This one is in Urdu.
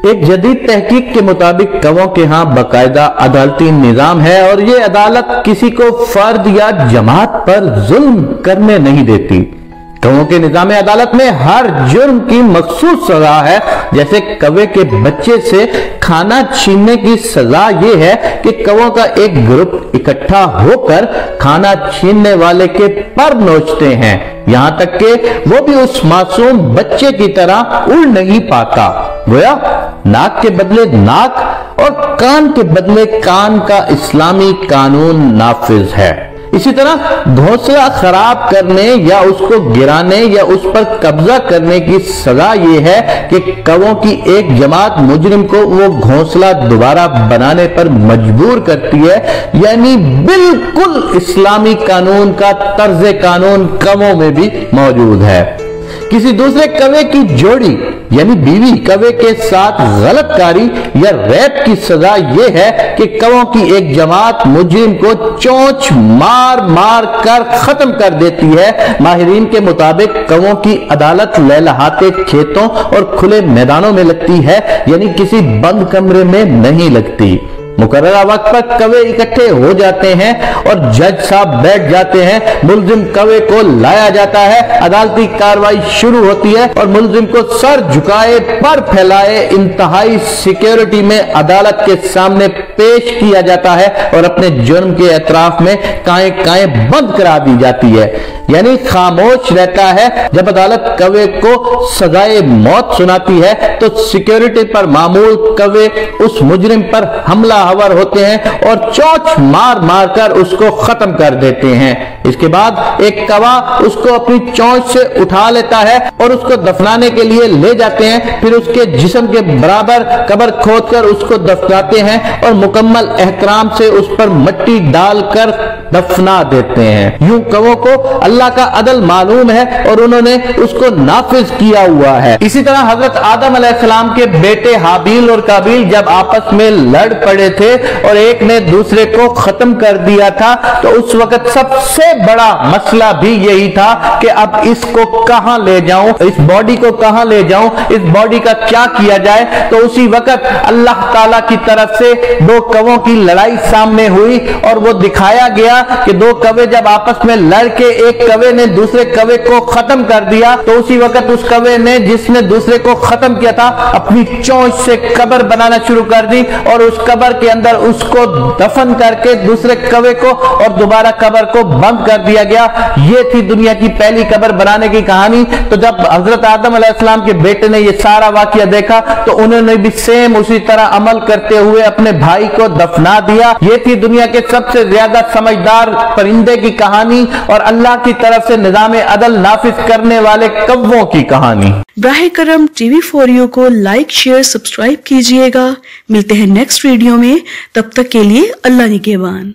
ایک جدید تحقیق کے مطابق کووں کے ہاں باقاعدہ عدالتی نظام ہے اور یہ عدالت کسی کو فرد یا جماعت پر ظلم کرنے نہیں دیتی۔ کووں کے نظام عدالت میں ہر جرم کی مخصوص سزا ہے۔ جیسے کوے کے بچے سے کھانا چھیننے کی سزا یہ ہے کہ کووں کا ایک گروپ اکٹھا ہو کر کھانا چھیننے والے کے پر نوچتے ہیں، یہاں تک کہ وہ بھی اس معصوم بچے کی طرح اڑ نہیں پاتا۔ گویا ناک کے بدلے ناک اور کان کے بدلے کان کا اسلامی قانون نافذ ہے۔ اسی طرح گھونسلہ خراب کرنے یا اس کو گرانے یا اس پر قبضہ کرنے کی سزا یہ ہے کہ کووں کی ایک جماعت مجرم کو وہ گھونسلہ دوبارہ بنانے پر مجبور کرتی ہے، یعنی بالکل اسلامی قانون کا طرز قانون کووں میں بھی موجود ہے۔ کسی دوسرے کوے کی جوڑی یعنی بیوی کوے کے ساتھ غلط کاری یا ریپ کی سزا یہ ہے کہ کووں کی ایک جماعت مجرم کو چونچ مار مار کر ختم کر دیتی ہے۔ ماہرین کے مطابق کووں کی عدالت لہلہاتے کھیتوں اور کھلے میدانوں میں لگتی ہے، یعنی کسی بند کمرے میں نہیں لگتی۔ مقررہ وقت پر کوے اکٹھے ہو جاتے ہیں اور جج صاحب بیٹھ جاتے ہیں، ملزم کوے کو لایا جاتا ہے، عدالتی کارروائی شروع ہوتی ہے اور ملزم کو سر جھکائے پر پھیلائے انتہائی سیکیورٹی میں عدالت کے سامنے پیش کیا جاتا ہے اور اپنے جرم کے اعتراف میں کائیں کائیں بند کرا دی جاتی ہے، یعنی خاموش رہتا ہے۔ جب عدالت کوے کو سزائے موت سناتی ہے تو سیکیورٹی پر معمول کوے اس مجرم پر حملہ آور ہوتے ہیں اور چونچ مار مار کر اس کو ختم کر دیتے ہیں۔ اس کے بعد ایک گواہ اس کو اپنی چونچ سے اٹھا لیتا ہے اور اس کو دفنانے کے لیے لے جاتے ہیں، پھر اس کے جسم کے برابر قبر کھود کر اس کو دفناتے ہیں اور مکمل احترام سے اس پر مٹی ڈال کر دفنا دیتے ہیں۔ یوں کووں کو اللہ کا عدل معلوم ہے اور انہوں نے اس کو نافذ کیا ہوا ہے۔ اسی طرح حضرت آدم علیہ السلام کے بیٹے حابیل اور قابیل جب آپس میں لڑ پڑے تھے اور ایک نے دوسرے کو ختم کر دیا تھا تو اس وقت سب سے بڑا مسئلہ بھی یہی تھا کہ اب اس کو کہاں لے جاؤں، اس باڈی کو کہاں لے جاؤں، اس باڈی کا کیا کیا جائے۔ تو اسی وقت اللہ تعالیٰ کی طرف سے دو کووں کی لڑائی سامنے ہوئی اور وہ دکھایا گیا کہ دو کوے جب آپس میں لڑ کے ایک کوے نے دوسرے کوے کو ختم کر دیا تو اسی وقت اس کوے نے جس نے دوسرے کو ختم کیا تھا اپنی چونچ سے قبر بنانا شروع کر دی اور اس قبر کے اندر اس کو دفن کر کے دوسرے کوے کو اور دوبارہ قبر کو بند کر دیا گیا۔ یہ تھی دنیا کی پہلی قبر بنانے کی کہانی۔ تو جب حضرت آدم علیہ السلام کے بیٹے نے یہ سارا واقعہ دیکھا تو انہوں نے بھی سیم اسی طرح عمل کرتے ہوئے اپنے بھائی کو دفنا دیا۔ یہ تھی دنیا کے سب سے زیادہ سمجھدار پرندے کی کہانی اور اللہ کی طرف سے نظام عدل نافذ کرنے والے کووں کی کہانی۔ براہ کرم TV for You کو لائک شیئر سبسکرائب کیجئے گا۔ ملتے ہیں نیکسٹ ویڈیو میں، تب تک کے لیے اللہ نگہبان۔